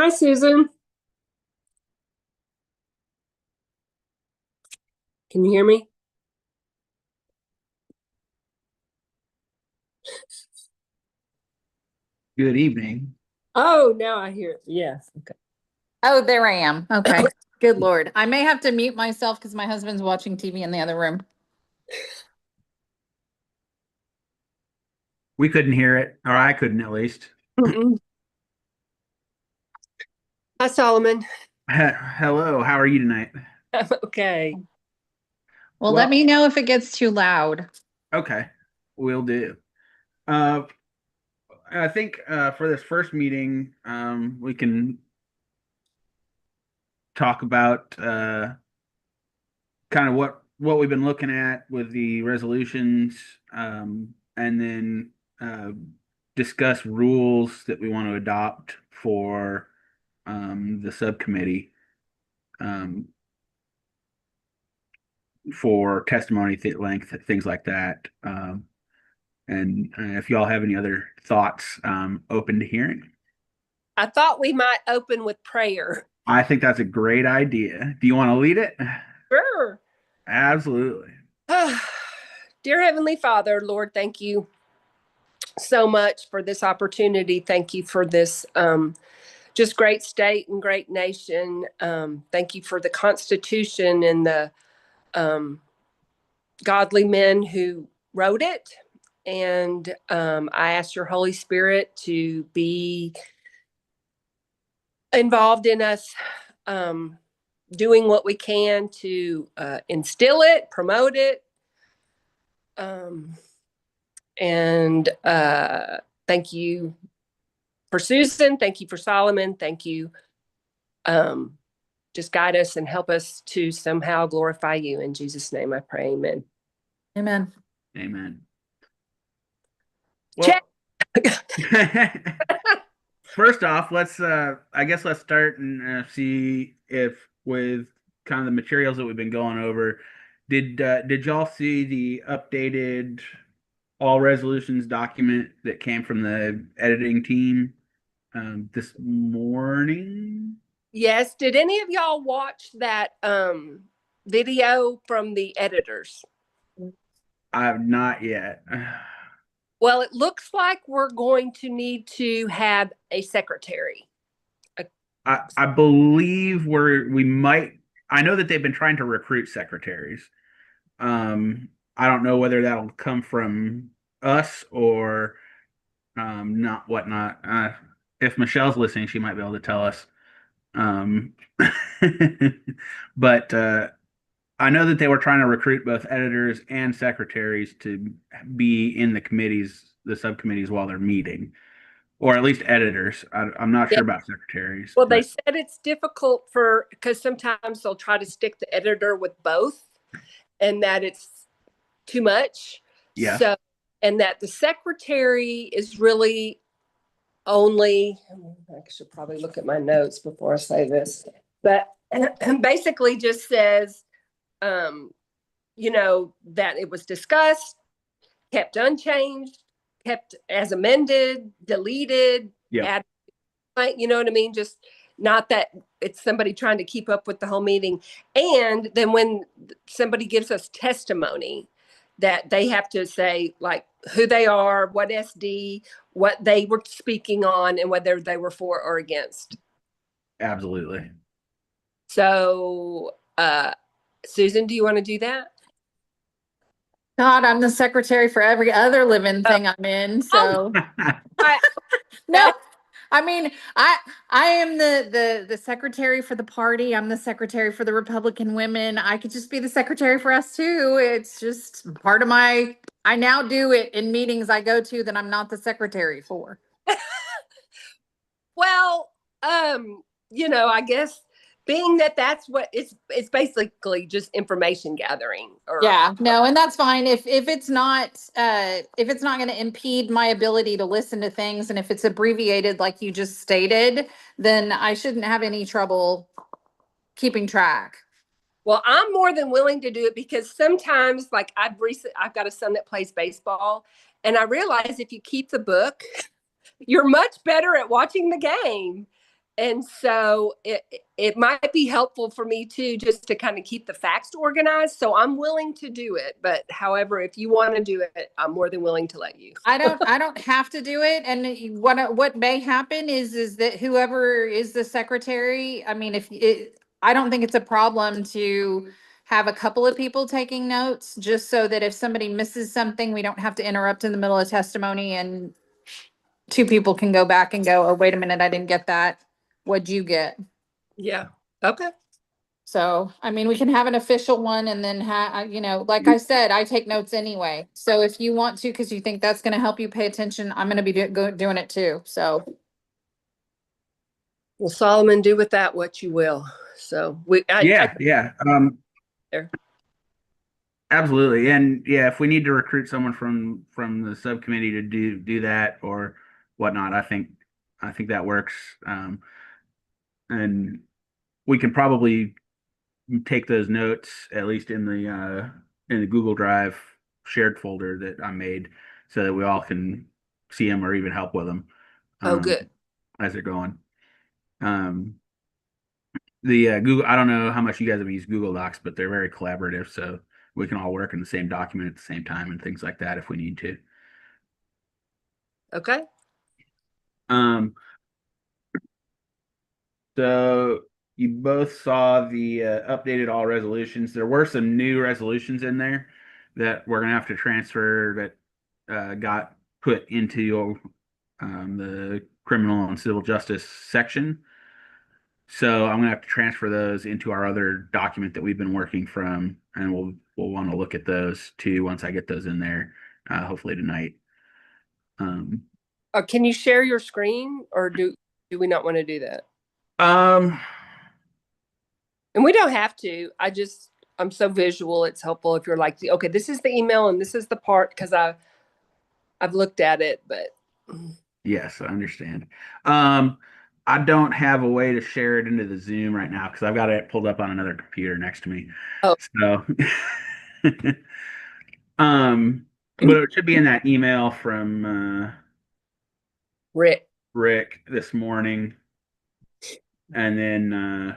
Hi, Susan. Can you hear me? Good evening. Oh, now I hear it. Yes. Okay. Oh, there I am. Okay. Good Lord. I may have to mute myself because my husband's watching TV in the other room. We couldn't hear it, or I couldn't at least. Mm-mm. Hi, Solomon. Hello, how are you tonight? I'm okay. Well, let Well, me know if it gets too loud. okay, we'll do. Uh, I think for this first meeting, we can talk about kind of what we've been looking at with the resolutions, and then discuss rules that we want to adopt for the subcommittee. Um, for testimony length, things like that. And if y'all have any other thoughts, open to hearing. I thought we might open with prayer. I think that's a great idea. Do you want to lead it? Sure. Absolutely. Dear Heavenly Father, Lord, thank you so much for this opportunity. Thank you for this just great state and great nation. Thank you for the Constitution and the um, godly men who wrote it. And I ask your Holy Spirit to be involved in us doing what we can to instill it, promote it. And thank you for Susan. Thank you for Solomon. Thank you. Just guide us and help us to somehow glorify you. In Jesus' name I pray. Amen. Amen. Amen. Check. Well, first off, let's start and see if with kind of the materials that we've been going over, did y'all see the updated all resolutions document that came from the editing team this morning? Yes. Did any of y'all watch that video from the editors? I have not yet. Well, it looks like we're going to need to have a secretary. I believe we might. I know that they've been trying to recruit secretaries. I don't know whether that'll come from us or not whatnot. If Michelle's listening, she might be able to tell us. Um, but I know that they were trying to recruit both editors and secretaries to be in the subcommittees while they're meeting, or at least editors. I'm not Yeah. sure about secretaries, Well, they but said it's difficult because sometimes they'll try to stick the editor with both and that it's too much. yeah, So, and that the secretary is really only, I should probably look at my notes before I say this, but basically just says, um, that it was discussed, kept unchanged, kept as amended, deleted, yeah, added, you know what I mean? Just not that it's somebody trying to keep up with the whole meeting. And then when somebody gives us testimony, that they have to say like who they are, what SD, what they were speaking on, and whether they were for or against. absolutely. So, Susan, do you want to do that? God, I'm the secretary for every other living thing I'm in. So I, no, I mean, I am the secretary for the party. I'm the secretary for the Republican women. I could just be the secretary for us too. It's just part of I now do it in meetings I go to that I'm not the secretary for. well, I guess being that that's what it's basically just information gathering Yeah, no, and that's fine if it's not going to impede my ability to listen to things, and if it's abbreviated like you just stated, then I shouldn't have any trouble keeping track. Well, I'm more than willing to do it because sometimes, like I've got a son that plays baseball, and I realize if you keep the book, you're much better at watching the game. And so it might be helpful for me too, just to kind of keep the facts organized. So I'm willing to do it. But however, if you want to do it, I'm more than willing to let you. I don't have to do it. And what may happen is that whoever is the secretary, I mean, I don't think it's a problem to have a couple of people taking notes, just so that if somebody misses something, we don't have to interrupt in the middle of testimony and two people can go back and go, oh, wait a minute, I didn't get that. What'd you get? Yeah. Okay. So, I mean, we can have an official one and then like I said, I take notes anyway. So if you want to, because you think that's gonna help you pay attention, I'm gonna be doing it too, so. Well, Solomon, do with that what you will. So Yeah. there. Absolutely. And yeah, if we need to recruit someone from the subcommittee to do that or whatnot, I think that works. And we can probably take those notes at least in the Google Drive shared folder that I made so that we all can see them or even help with them Oh, good. as they're going. Um, the Google, I don't know how much you guys have used Google Docs, but they're very collaborative, so we can all work in the same document at the same time and things like that if we need to. Okay. So you both saw the updated all resolutions. There were some new resolutions in there that we're gonna have to transfer that got put into the criminal and civil justice section. So I'm gonna have to transfer those into our other document that we've been working from, and we'll want to look at those too once I get those in there, hopefully tonight. Um, Can you share your screen, or do we not want to do that? um, And we don't have to. I'm so visual. It's helpful if you're like, okay, this is the email and this is the part, because I've looked at it, but yes, I understand. I don't have a way to share it into the Zoom right now because I've got it pulled up on another computer next to me. oh, So, but it should be in that email from Rick. Rick this morning. And then,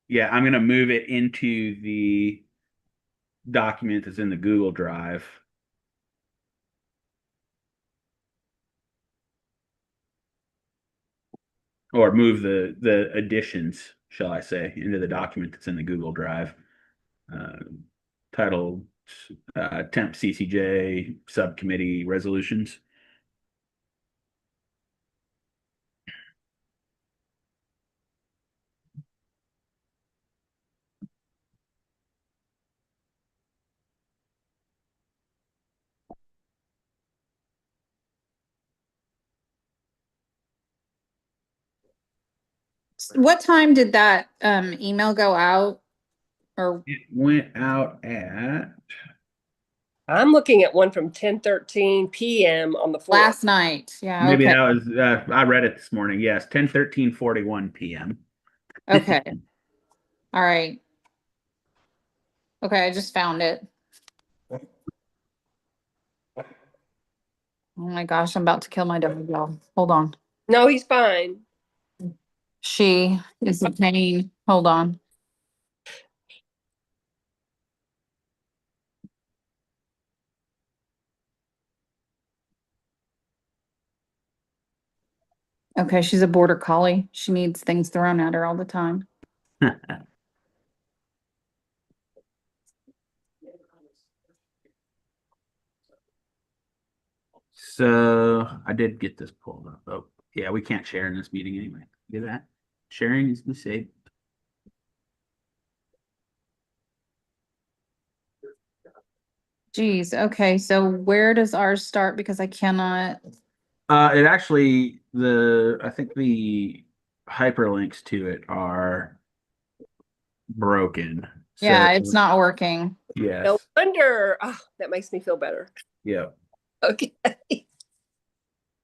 yeah, I'm going to move it into the document that's in the Google Drive. Or move the additions, shall I say, into the document that's in the Google Drive, uh, titled Temp CCJ Subcommittee Resolutions. What time did that email go out? Or It went out at I'm looking at one from 10:13 p.m. on the 4th. last night? Yeah, maybe okay, that was I read it this morning. Yes, 10:13:41 p.m. okay, all right. Okay, I just found it. Oh my gosh, I'm about to kill my dog, y'all. Hold on. No, he's fine. She is a pain. Hold on. Okay, she's a border collie. She needs things thrown at her all the time. So I did get this pulled up. Oh, yeah, we can't share in this meeting anyway. Get that? Sharing is disabled. Geez, okay, so where does ours start? Because I cannot. It actually I think the hyperlinks to it are broken. So Yeah, it's not working. yes, No wonder. Oh, that makes me feel better. yeah. Okay.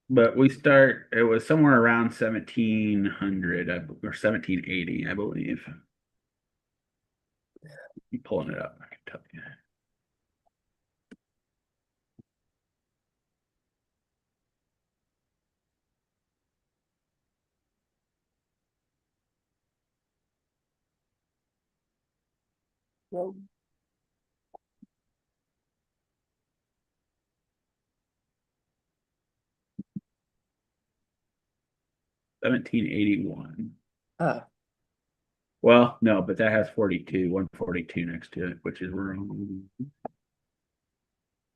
But it was somewhere around 1700 or 1780, I believe. I'm pulling it up, I can tell you. Well, 1781. uh, Well, no, but that has 142 next to it, which is wrong.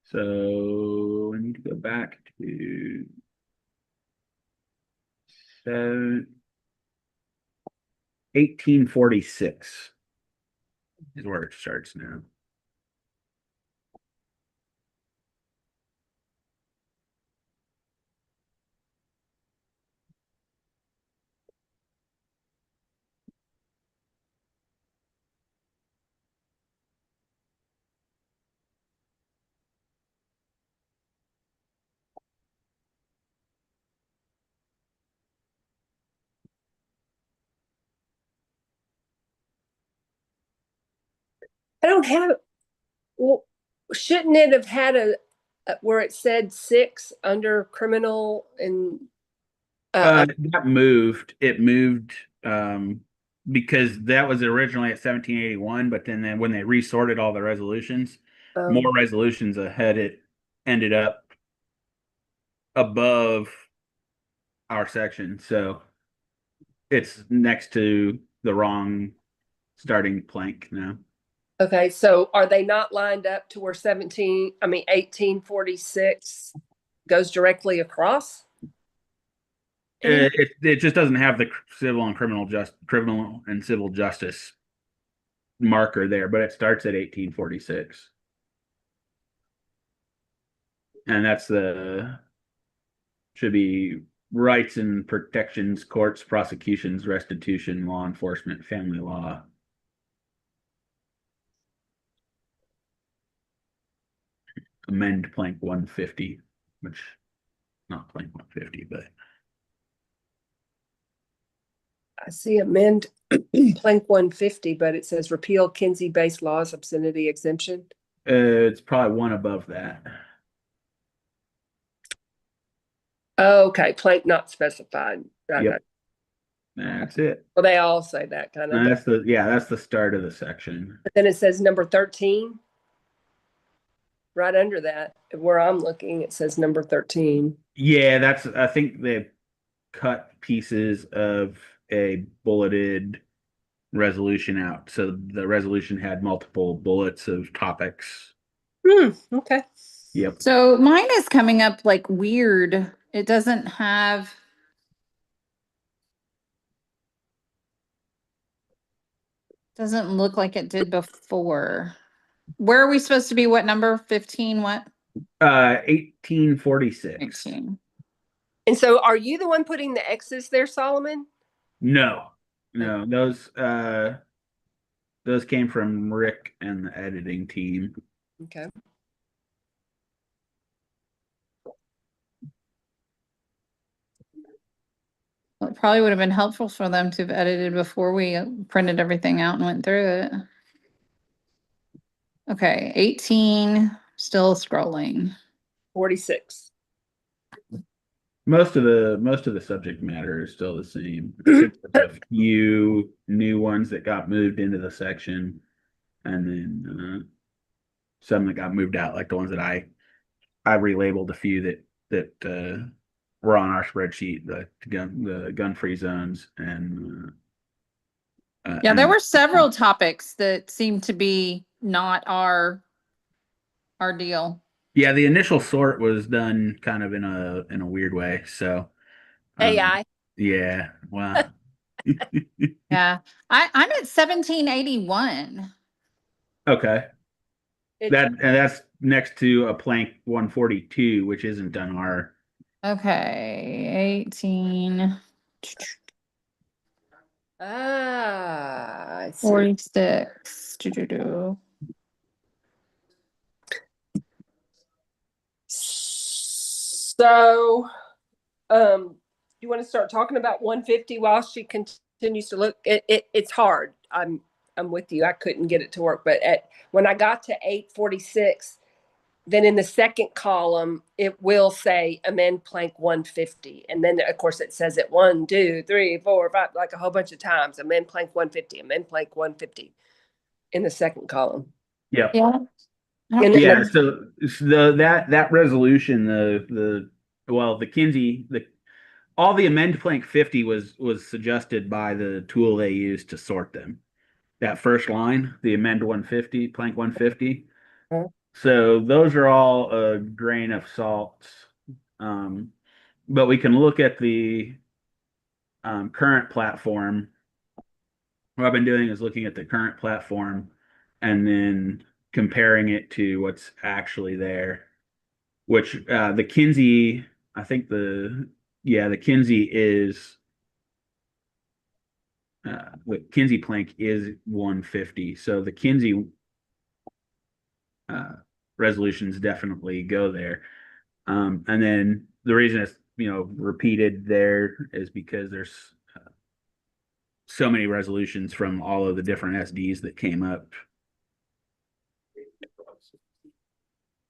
So I need to go back to 1846 is where it starts now. I don't have. Well, shouldn't it have had where it said 6 under criminal and That moved. It moved because that was originally at 1781, but then when they resorted all the resolutions, more resolutions ahead, it ended up above our section. So it's next to the wrong starting plank now. Okay, so are they not lined up to where 1846 goes directly across? It just doesn't have the criminal and civil justice marker there, but it starts at 1846. And should be rights and protections, courts, prosecutions, restitution, law enforcement, family law. Amend plank 150, which not plank 150, but I see amend plank 150, but it says repeal Kinsey-based laws, obscenity exemption. it's probably one above that. Okay, plank not specified. Yep. That's it. Well, they all say that kind of. And that's the start of the section. But then it says number 13. Right under that, where I'm looking, it says number 13. Yeah, I think they cut pieces of a bulleted resolution out. So the resolution had multiple bullets of topics. Okay. Yep. So mine is coming up like weird. It doesn't have. Doesn't look like it did before. Where are we supposed to be? What number? 15, what? 1846. 18. And so are you the one putting the X's there, Solomon? No, those came from Rick and the editing team. Okay. Well, it probably would have been helpful for them to have edited before we printed everything out and went through it. Okay, 18, still scrolling. 46. Most of the subject matter is still the same. There's a few new ones that got moved into the section, and then some that got moved out, like the ones that I relabeled a few that were on our spreadsheet, the gun-free zones, and Yeah, there were several topics that seemed to be not our deal. Yeah, the initial sort was done kind of in a weird way. So AI. Yeah, wow. Yeah, I'm at 1781. Okay. That's next to a plank 142, which isn't on our. Okay, 18. I see. 46. Do. So, you want to start talking about 150 while she continues to look? It's hard. I'm with you. I couldn't get it to work, but when I got to 846, then in the second column it will say amend plank 150, and then of course it says it 1, 2, 3, 4, 5, like a whole bunch of times. Amend plank 150. Amend plank 150. in the second column. Yep. Yeah. And then Yeah, so that resolution, the Kinsey, all the amend plank 50 was suggested by the tool they used to sort them. That first line, the amend 150, plank 150. So those are all a grain of salt. But we can look at the current platform. What I've been doing is looking at the current platform and then comparing it to what's actually there, which the Kinsey, I think the Kinsey is the Kinsey plank is 150. So the Kinsey resolutions definitely go there. And then the reason it's repeated there is because there's so many resolutions from all of the different SDs that came up.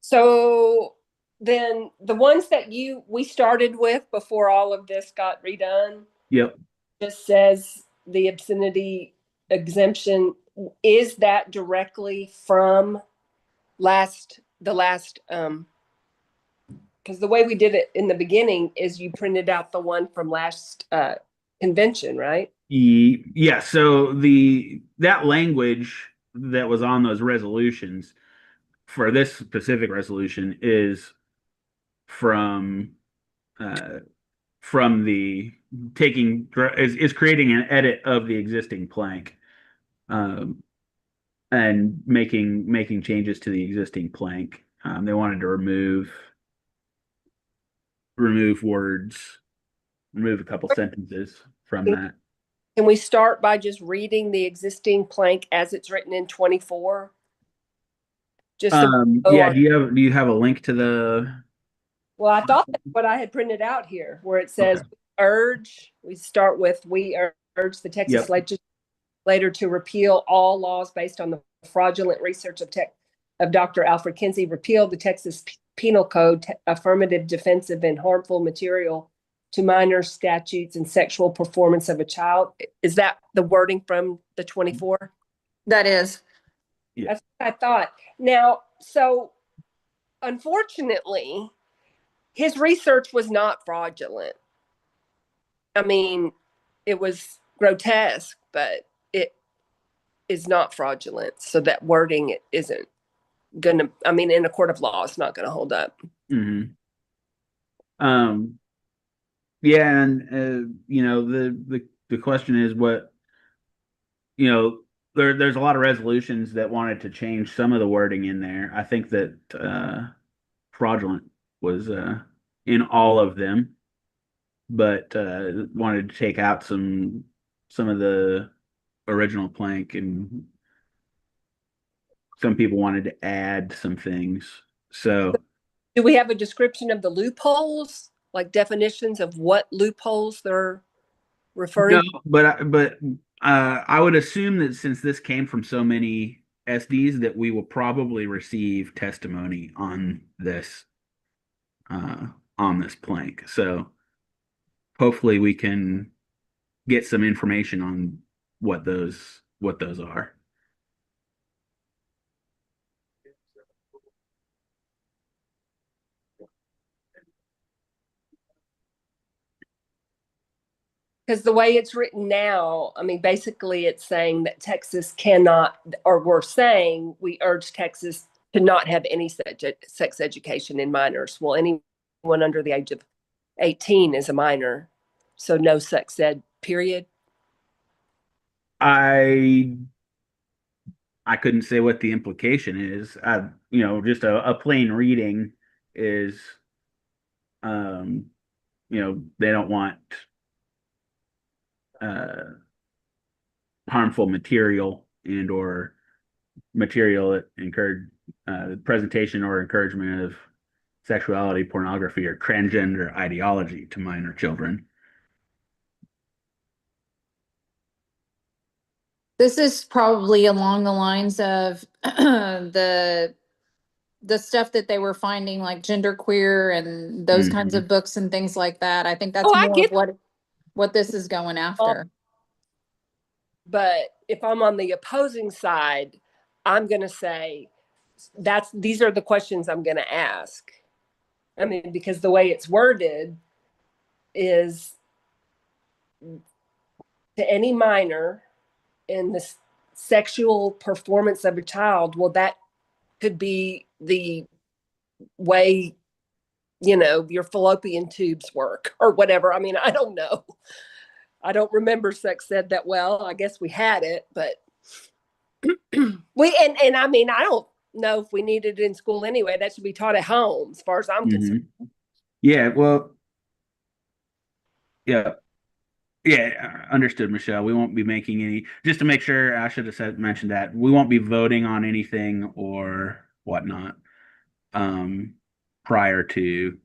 so then the ones that we started with before all of this got redone, Yep. just says the obscenity exemption. Is that directly from the last because the way we did it in the beginning is you printed out the one from last convention, right? Yeah, so that language that was on those resolutions for this specific resolution is from the taking is creating an edit of the existing plank, and making changes to the existing plank. They wanted to remove words, remove a couple sentences from that. Can we start by just reading the existing plank as it's written in 24? Just Yeah, do you have a link to the well, I thought that's what I had printed out here, where it says we start with we urge the Texas legislature to repeal all laws based on the fraudulent research of Dr. Alfred Kinsey, repeal the Texas Penal Code, affirmative, defensive, and harmful material to minor statutes and sexual performance of a child. Is that the wording from the 24? That is. Yeah. That's what I thought. Now, so unfortunately, his research was not fraudulent. I mean, it was grotesque, but it is not fraudulent. So that wording isn't going to, I mean, in a court of law, it's not going to hold up. Mm-hmm. Yeah, and the question is what there's a lot of resolutions that wanted to change some of the wording in there. I think that fraudulent was in all of them, but wanted to take out some of the original plank, and some people wanted to add some things. So do we have a description of the loopholes, like definitions of what loopholes they're referring to? but I would assume that since this came from so many SDs, that we will probably receive testimony on this plank. So hopefully we can get some information on what those are. Because the way it's written now, I mean, basically it's saying that Texas cannot, or we're saying we urge Texas to not have any sex education in minors. Well, anyone under the age of 18 is a minor. So no sex ed, period. I couldn't say what the implication is. Just a plain reading is, they don't want harmful material and or material that encourage presentation or encouragement of sexuality, pornography, or transgender ideology to minor children. This is probably along the lines of the stuff that they were finding, like genderqueer and those kinds of books and things like that. I think that's more of what this is going after. But if I'm on the opposing side, I'm going to say these are the questions I'm going to ask. I mean, because the way it's worded is to any minor in the sexual performance of a child. Well, that could be the way, your fallopian tubes work or whatever. I mean, I don't know. I don't remember sex ed that well. I guess we had it, but and I mean, I don't know if we need it in school anyway. That should be taught at home, as far as I'm concerned. Yeah, well, yeah, yeah, understood, Michelle. We won't be making any, just to make sure, I should have mentioned that we won't be voting on anything or whatnot prior to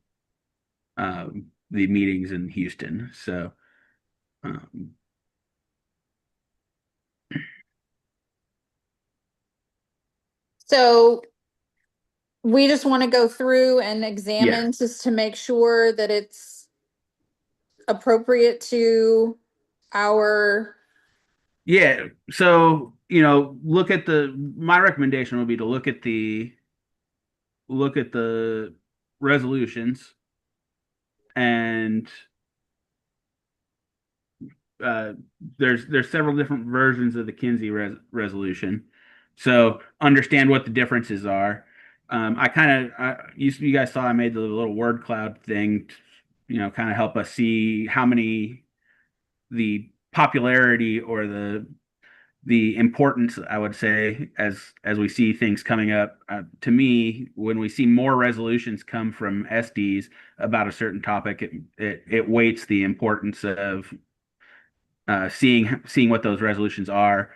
the meetings in Houston. So, So we just want to go through and yeah, examine just to make sure that it's appropriate to our, yeah. So, look at my recommendation would be to look at the resolutions and uh, there's several different versions of the Kinsey resolution. So understand what the differences are. I kind of you guys saw I made the little word cloud thing, kind of help us see how many the popularity or the importance, I would say, as we see things coming up. To me, when we see more resolutions come from SDs about a certain topic, it weights the importance of seeing what those resolutions are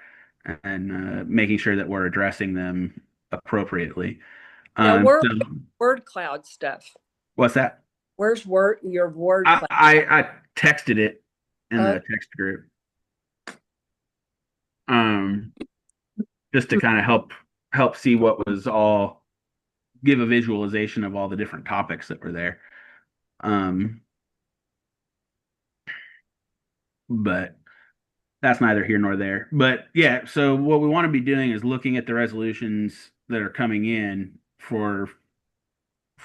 and making sure that we're addressing them appropriately. Now, So word cloud stuff. what's that? Where's your word cloud? I texted it in the text group. Just to kind of help see what was all, give a visualization of all the different topics that were there. But that's neither here nor there. But yeah, so what we want to be doing is looking at the resolutions that are coming in for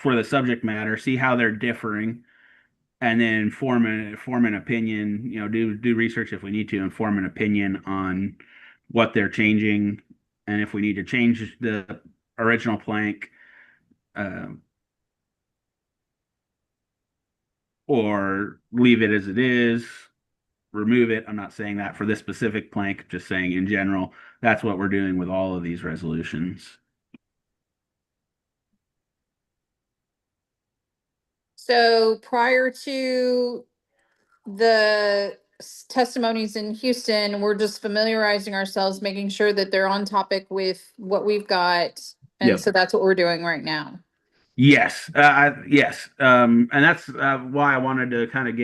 the subject matter, see how they're differing, and then form an opinion. Do research if we need to, and form an opinion on what they're changing, and if we need to change the original plank, or leave it as it is, remove it. I'm not saying that for this specific plank, just saying in general, that's what we're doing with all of these resolutions. so prior to the testimonies in Houston, we're just familiarizing ourselves, making sure that they're on topic with what we've got. And Yep. so that's what we're doing right now. Yes, yes, and that's why I wanted to kind of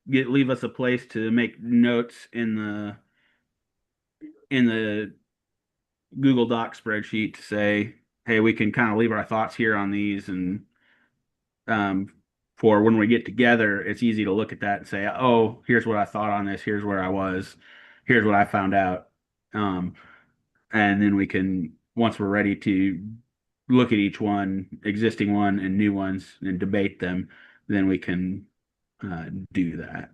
leave us a place to make notes in the Google Doc spreadsheet to say, hey, we can kind of leave our thoughts here on these, and for when we get together, it's easy to look at that and say, oh, here's what I thought on this, here's where I was, here's what I found out, and then we can, once we're ready to look at each one, existing one and new ones, and debate them, then we can do that.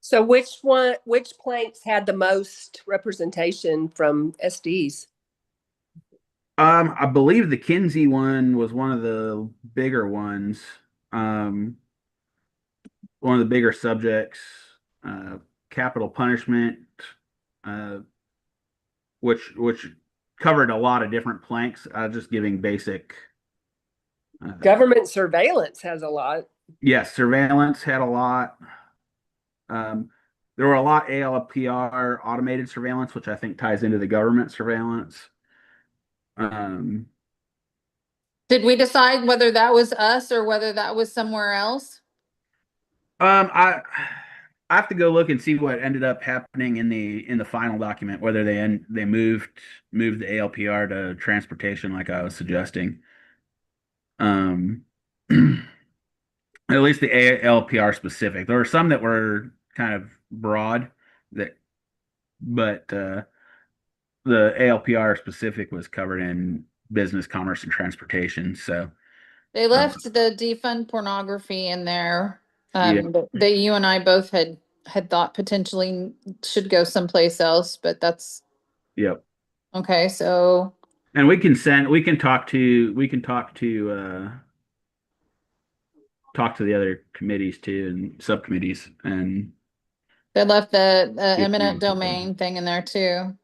So which planks had the most representation from SDs? I believe the Kinsey one was one of the bigger ones. One of the bigger subjects, capital punishment, uh, which covered a lot of different planks. Just giving basic. Government surveillance has a lot. Yes, surveillance had a lot. There were a lot ALPR automated surveillance, which I think ties into the government surveillance. Did we decide whether that was us or whether that was somewhere else? I have to go look and see what ended up happening in the final document, whether they moved the ALPR to transportation like I was suggesting. At least the ALPR specific. There were some that were kind of broad but the ALPR specific was covered in business, commerce, and transportation. So They left the defund pornography in there. Yeah. That you and I both had thought potentially should go someplace else, but that's yep. okay. So And we can talk to the other committees too and subcommittees and they left the Yeah. eminent domain thing in there too.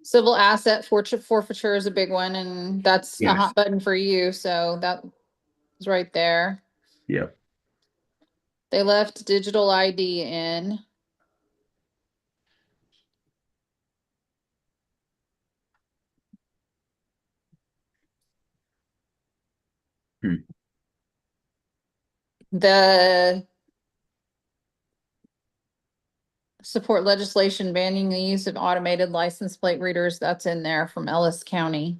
Civil asset forfeiture is a big one, and that's a Yes. hot button for you, so that is right there. Yep. They left digital ID in. Hmm. The support legislation banning the use of automated license plate readers, that's in there from Ellis County.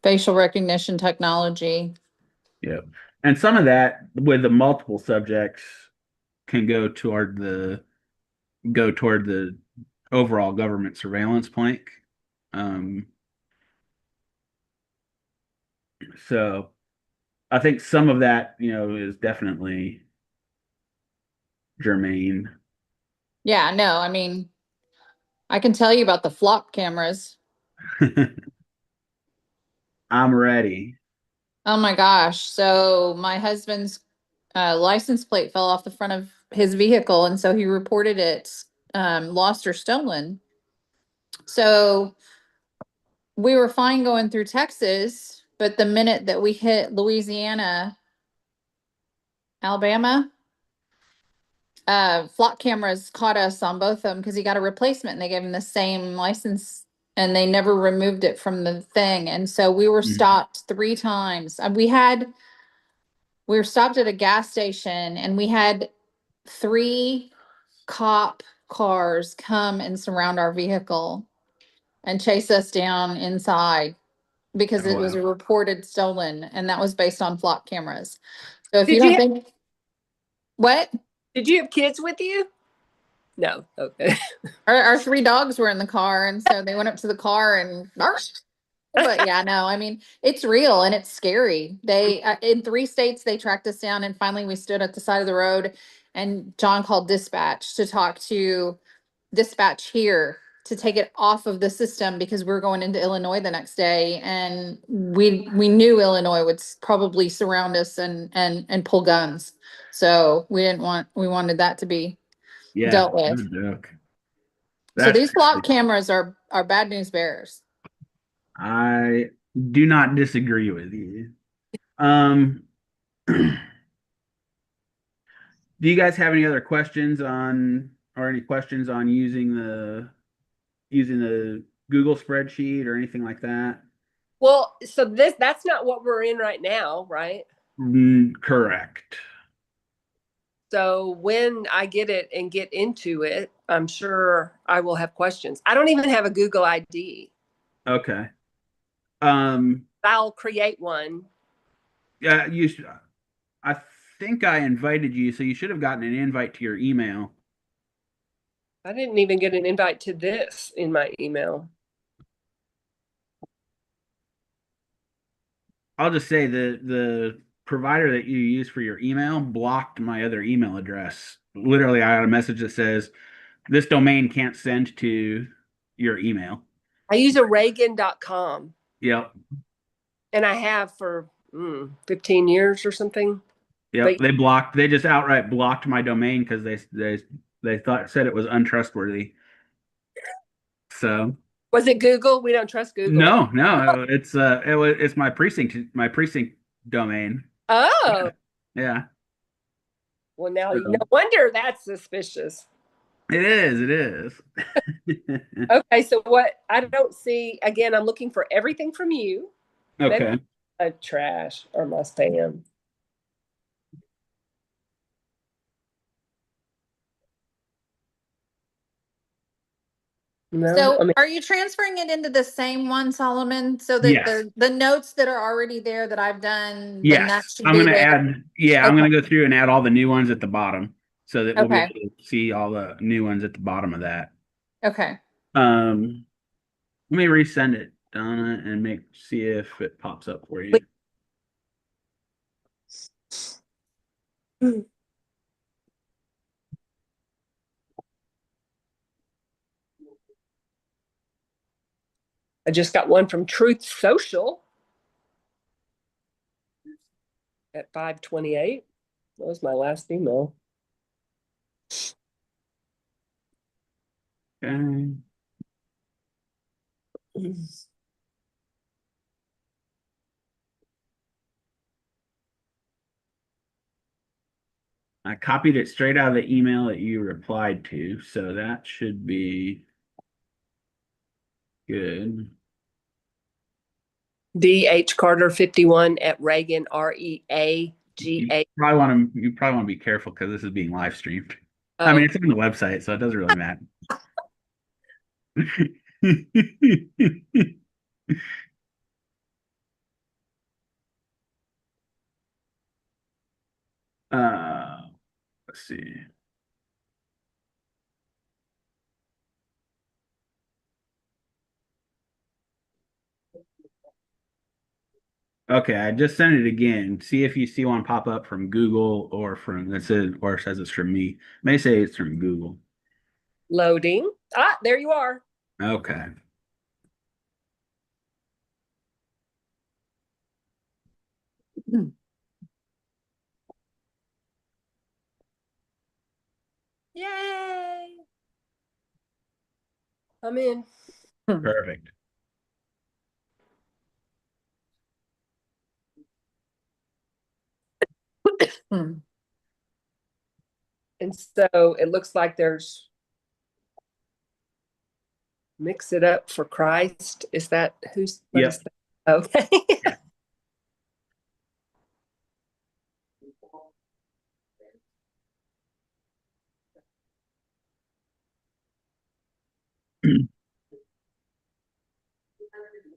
Facial recognition technology. Yep. And some of that with the multiple subjects can go toward the overall government surveillance plank. Um, so I think some of that, is definitely germane. Yeah, no, I mean, I can tell you about the flop cameras. I'm ready. Oh my gosh. So my husband's license plate fell off the front of his vehicle, and so he reported it lost or stolen. So we were fine going through Texas, but the minute that we hit Louisiana, Alabama, flock cameras caught us on both of them because he got a replacement and they gave him the same license and they never removed it from the thing. And so we were Mhm. stopped 3 times. We were stopped at a gas station and we had 3 cop cars come and surround our vehicle and chase us down inside because Oh, it was wow. a reported stolen, and that was based on flock cameras. So if you Did you don't think, what? Did you have kids with you? No. Okay. Our 3 dogs were in the car, and so they went up to the car and but yeah, no, I mean, it's real and it's scary. They in 3 states they tracked us down, and finally we stood at the side of the road and John called dispatch to talk to dispatch here to take it off of the system because we are going into Illinois the next day, and we knew Illinois would probably surround us and pull guns. So we wanted that to be Yeah, dealt with. no joke. So That's these flock cameras are bad news bears. I do not disagree with you. Um, do you guys have any other questions or any questions on using the Google spreadsheet or anything like that? Well, so that's not what we're in right now, right? Correct. So when I get it and get into it, I'm sure I will have questions. I don't even have a Google ID. Okay. Um, I'll create one. yeah, I think I invited you, so you should have gotten an invite to your email. I didn't even get an invite to this in my email. I'll just say the provider that you use for your email blocked my other email address. Literally, I got a message that says this domain can't send to your email. I use a Reagan.com. Yep. And I have for 15 years or something. Yep. But They just outright blocked my domain because they said it was untrustworthy. So was it Google? We don't trust Google. no, it's my precinct domain. Oh, Yeah. well, now no So wonder that's suspicious. it is. Okay, so what I don't see again, I'm looking for everything from you. Maybe Okay. my trash or my spam. No, So I mean, are you transferring it into the same one, Solomon? So that Yes. the notes that are already there that I've done, then that Yes. should I'm be gonna there. add, yeah, I'm Okay. gonna go through and add all the new ones at the bottom so that we'll be Okay. able to see all the new ones at the bottom of that. Okay. Let me resend it, Donna, and see if it pops up for you. I just got one from Truth Social at 5:28. That was my last email. Okay. I copied it straight out of the email that you replied to, so that should be good. D.H. Carter 51 at Reagan, REAGA. You probably want to be careful because this is being live streamed. I mean, Oh, it's on the website, so it doesn't really matter. Let's see. Okay, I just sent it again. See if you see one pop up from Google or or it says it's from me. It may say it's from Google. loading. Ah, there you are. Okay. Yay. I'm in. Perfect. And so it looks like there's Mix It Up for Christ. Is that what is Yep. that? Okay. Yeah.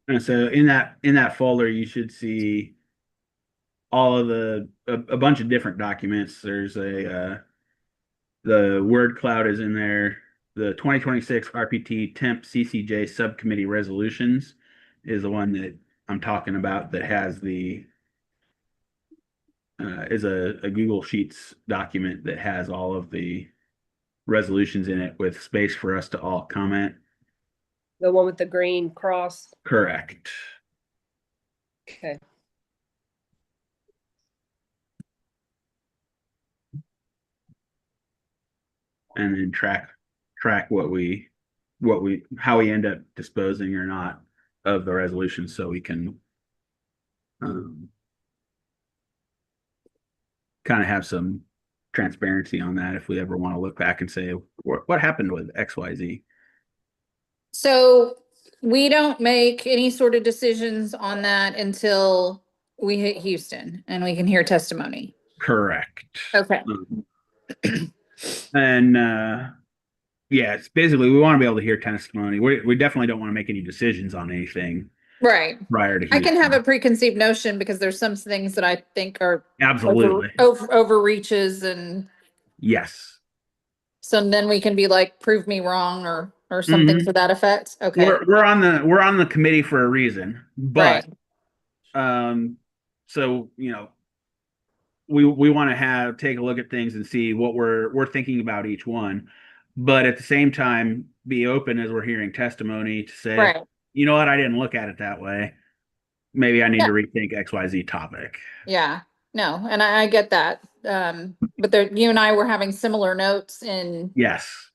And so in that folder, you should see all of a bunch of different documents. There's the word cloud is in there. The 2026 RPT temp CCJ subcommittee resolutions is the one that I'm talking about that has is a Google Sheets document that has all of the resolutions in it with space for us to all comment. The one with the green cross. Correct. Okay. And then track how we end up disposing or not of the resolution so we can kind of have some transparency on that if we ever want to look back and say what happened with XYZ. So we don't make any sort of decisions on that until we hit Houston and we can hear testimony. Correct. Okay. And yeah, it's basically we want to be able to hear testimony. We definitely don't want to make any decisions on anything Right. prior to I can have Houston. a preconceived notion because there's some things that I think are Absolutely. overreaches, and Yes. so then we can be like, prove me wrong or something Mhm. to that effect. Okay. We're on the committee for a reason, but Right. so we want to take a look at things and see what we're thinking about each one, but at the same time be open as we're hearing testimony to say, Right. you know what, I didn't look at it that way. Maybe I need Yeah. to rethink XYZ topic. Yeah. No, and I get that. But there, you and I were having similar notes in Yes.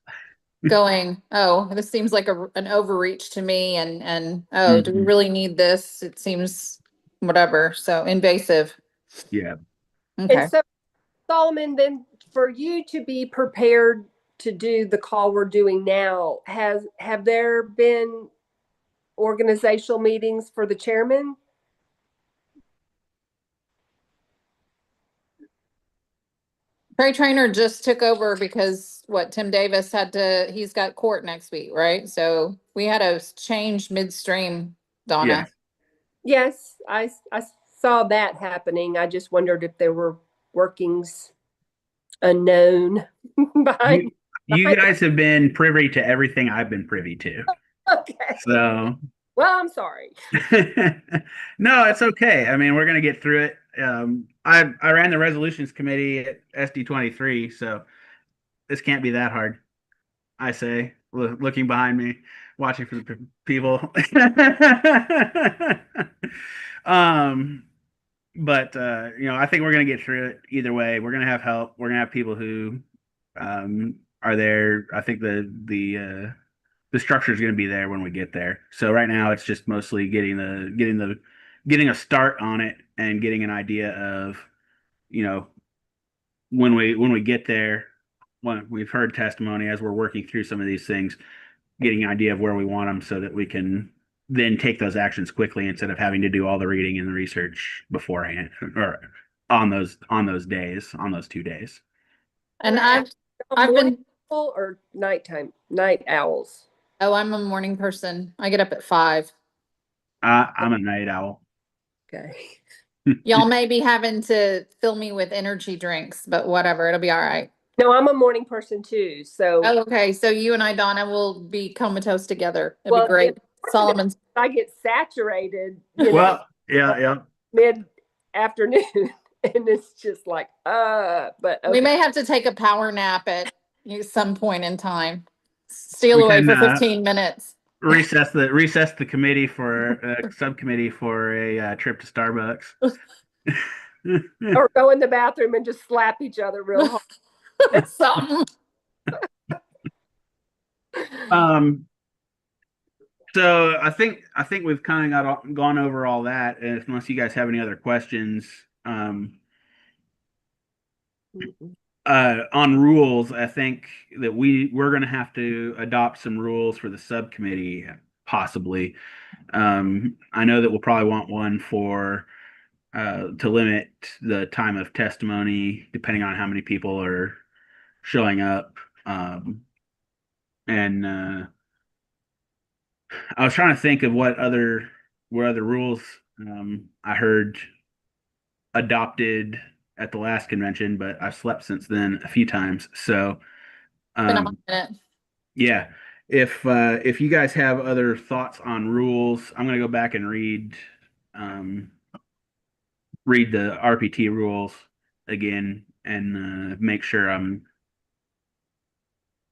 going, oh, this seems like an overreach to me, and oh, do we Mhm. really need this? It seems whatever, so invasive. Yeah. Okay. And so, Solomon, then for you to be prepared to do the call we're doing now, have there been organizational meetings for the chairman? Trey Trainer just took over because Tim Davis he's got court next week, right? So we had a change midstream, Donna. Yes, I saw that happening. I just wondered if there were workings unknown behind. You guys have been privy to everything I've been privy to. Okay. So, well, I'm sorry. no, it's okay. I mean, we're gonna get through it. I ran the resolutions committee at SD 23, so this can't be that hard. I say, looking behind me, watching for the people. But I think we're gonna get through it either way. We're gonna have help. We're gonna have people who are there. I think the structure is going to be there when we get there. So right now it's just mostly getting a start on it and getting an idea of, when we get there, when we've heard testimony as we're working through some of these things, getting an idea of where we want them so that we can then take those actions quickly instead of having to do all the reading and the research beforehand or on those 2 days. And I've been or night owls. Oh, I'm a morning person. I get up at 5. I'm a night owl. Okay. Y'all may be having to fill me with energy drinks, but whatever, it'll be all right. No, I'm a morning person too. So okay, so you and I, Donna, will be comatose together. It'd be great. Solomon's. I get saturated. Yeah. Mid afternoon, and it's just like, but okay. We may have to take a power nap at some point in time. Steal away for 15 minutes. Recess the committee for subcommittee for a trip to Starbucks. Or go in the bathroom and just slap each other real hard. Something. So I think we've kind of gone over all that. And unless you guys have any other questions, on rules, I think that we're going to have to adopt some rules for the subcommittee, possibly. I know that we'll probably want one for to limit the time of testimony depending on how many people are showing up. And I was trying to think of what other rules I heard adopted at the last convention, but I've slept since then a few times. So, Been a hot minute. Yeah, if you guys have other thoughts on rules, I'm gonna go back and read the RPT rules again and make sure I'm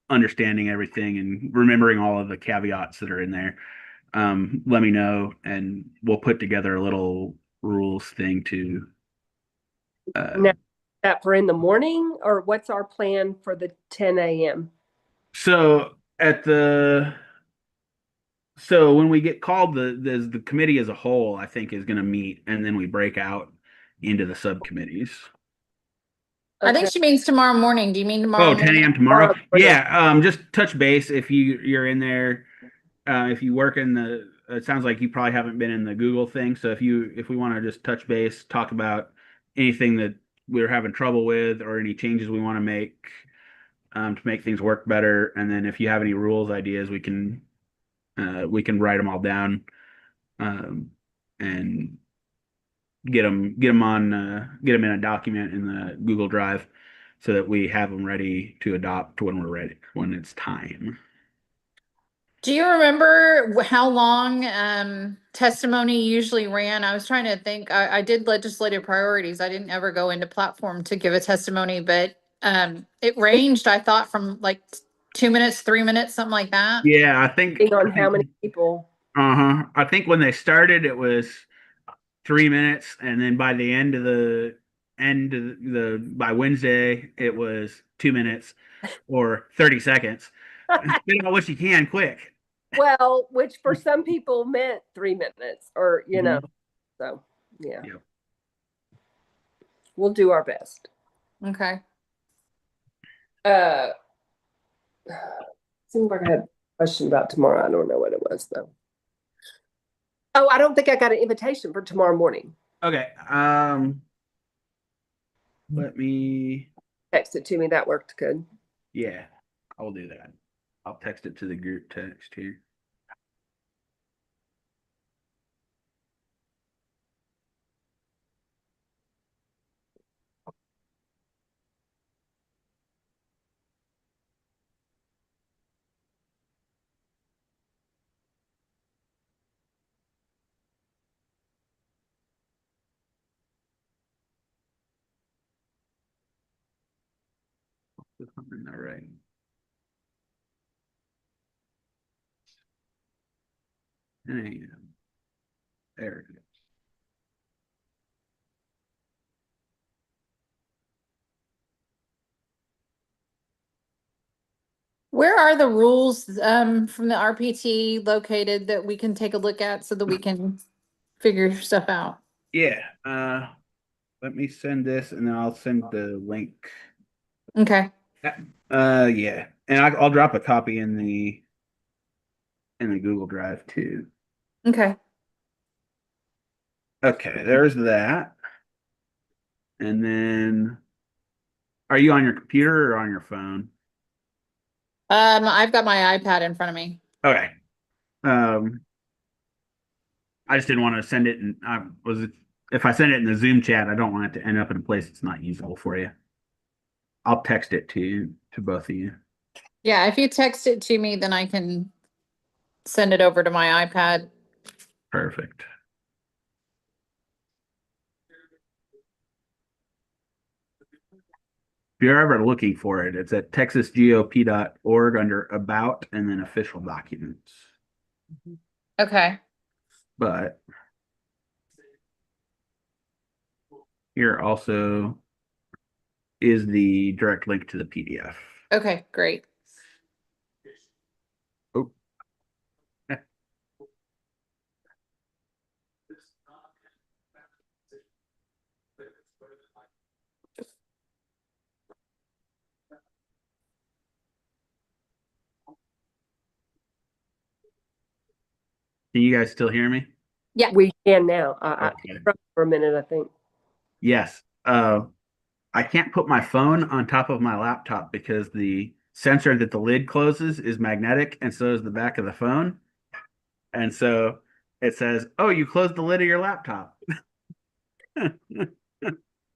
understanding everything and remembering all of the caveats that are in there. Let me know, and we'll put together a little rules thing to. Now, that for in the morning, or what's our plan for the 10 a.m.? So when we get called, the committee as a whole, I think, is going to meet, and then we break out into the subcommittees. I think she means tomorrow morning. Do you mean tomorrow? 10 a.m. tomorrow? Yeah. Just touch base if you're in there. If you work in it sounds like you probably haven't been in the Google thing. So if we want to just touch base, talk about anything that we're having trouble with or any changes we want to make to make things work better. And then if you have any rules ideas, we can write them all down and get them in a document in the Google Drive so that we have them ready to adopt when we're ready, when it's time. Do you remember how long testimony usually ran? I was trying to think. I did legislative priorities. I didn't ever go into platform to give a testimony, but it ranged, I thought, from like 2 minutes, 3 minutes, something like that. Yeah, I think on how many people. I think when they started, it was 3 minutes, and then by the end of by Wednesday, it was 2 minutes or 30 seconds. Spit out what you can quick. Well, which for some people meant 3 minutes, or so yeah. Yep. We'll do our best. Okay. Seems like I had a question about tomorrow. I don't know what it was though. Oh, I don't think I got an invitation for tomorrow morning. Okay. Let me text it to me. That worked good. Yeah, I'll do that. I'll text it to the group text here. All right. And there it is. Where are the rules from the RPT located that we can take a look at so that we can figure stuff out? Yeah. Let me send this, and then I'll send the link. Okay. Yeah, and I'll drop a copy in the Google Drive too. Okay. Okay, there's that. And then, are you on your computer or on your phone? I've got my iPad in front of me. Okay. I just didn't want to send it, and if I send it in the Zoom chat, I don't want it to end up in a place that's not usable for you. I'll text it to both of you. Yeah, if you text it to me, then I can send it over to my iPad. Perfect. If you're ever looking for it, it's at texasgop.org under About and then Official Documents. Okay. But here also is the direct link to the PDF. Okay, great. Oh. Can you guys still hear me? Yeah. We can now. Okay. For a minute, I think. Yes. I can't put my phone on top of my laptop because the sensor that the lid closes is magnetic, and so is the back of the phone. And so it says, "Oh, you closed the lid of your laptop." And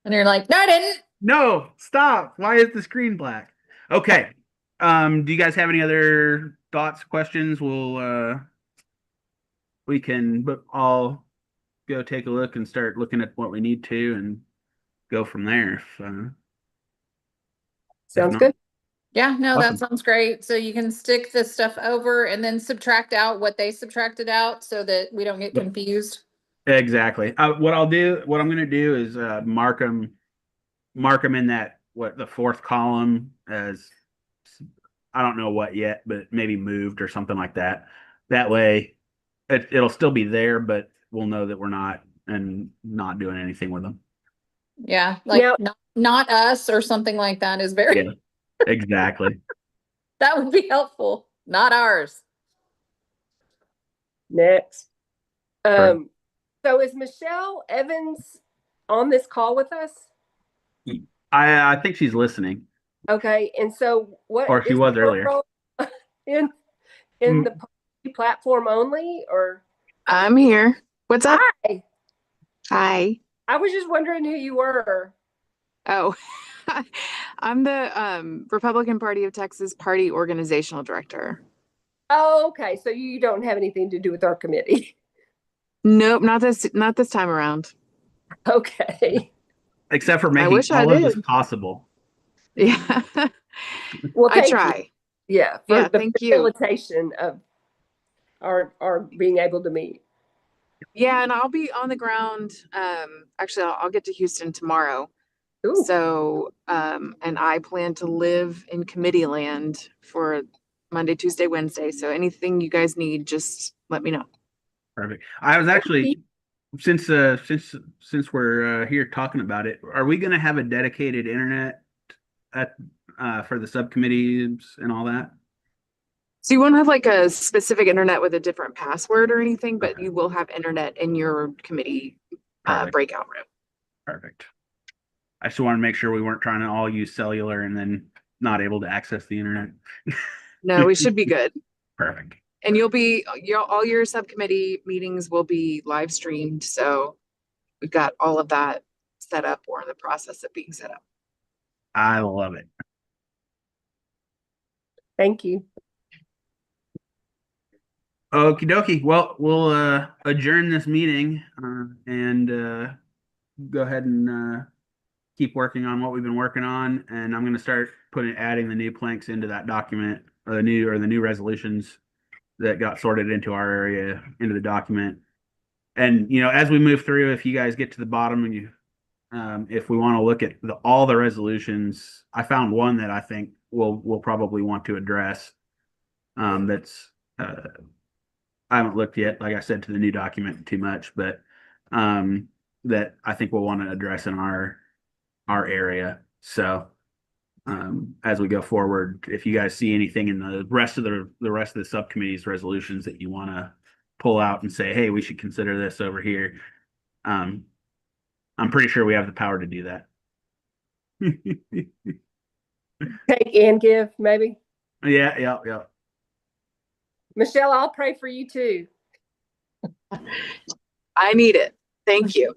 you're like, no, I didn't. No, stop. Why is the screen black? Okay. Do you guys have any other thoughts, questions? We can all go take a look and start looking at what we need to and go from there. If Sounds not, good. Yeah, no, that awesome. sounds great. So you can stick this stuff over and then subtract out what they subtracted out so that we don't get Yep. confused. Exactly. What I'm going to do is mark them in the fourth column as, I don't know what yet, but maybe moved or something like that. That way it'll still be there, but we'll know that we're not doing anything with them. Yeah, like Now, not us or something like that is very, Yeah, exactly. that would be helpful. Not ours. next. Right. So is Michelle Evans on this call with us? I think she's listening, Okay, and so what or she is was her earlier. role in the platform only, or? I'm here. What's up? Hi, Hi. I was just wondering who you were. Oh, I'm the Republican Party of Texas Party Organizational Director. Oh, okay, so you don't have anything to do with our committee. Nope, not this time around. Okay. Except for I making wish I all of this did. possible. Yeah. Well, I thank you. try. Yeah, for Yeah, the thank you. facilitation of our being able to meet. Yeah, and I'll be on the ground. Actually, I'll get to Houston tomorrow. Ooh, So, and I plan to live in committee land for Monday, Tuesday, Wednesday. So anything you guys need, just let me know. Perfect. I was actually, since we're here talking about it, are we going to have a dedicated internet at for the subcommittees and all that? So you won't have like a specific internet with a different password or anything, but Okay. you will have internet in your committee Perfect. breakout room. Perfect. I just want to make sure we weren't trying to all use cellular and then not able to access the internet. No, we should be good. Perfect. And all your subcommittee meetings will be live streamed. So we've got all of that set up or in the process of being set up. I love it. Thank you. Okie dokie. Well, we'll adjourn this meeting and go ahead and keep working on what we've been working on. And I'm going to start adding the new planks into that document, or the new resolutions that got sorted into our area into the document. And as we move through, if you guys get to the bottom and if we want to look at all the resolutions, I found one that I think we'll probably want to address. That's I haven't looked yet, like I said, to the new document too much, but that I think we'll want to address in our area. So as we go forward, if you guys see anything in the rest of the subcommittee's resolutions that you want to pull out and say, hey, we should consider this over here, I'm pretty sure we have the power to do that. Take and give, maybe. Yeah. Michelle, I'll pray for you too. I need it. Thank you.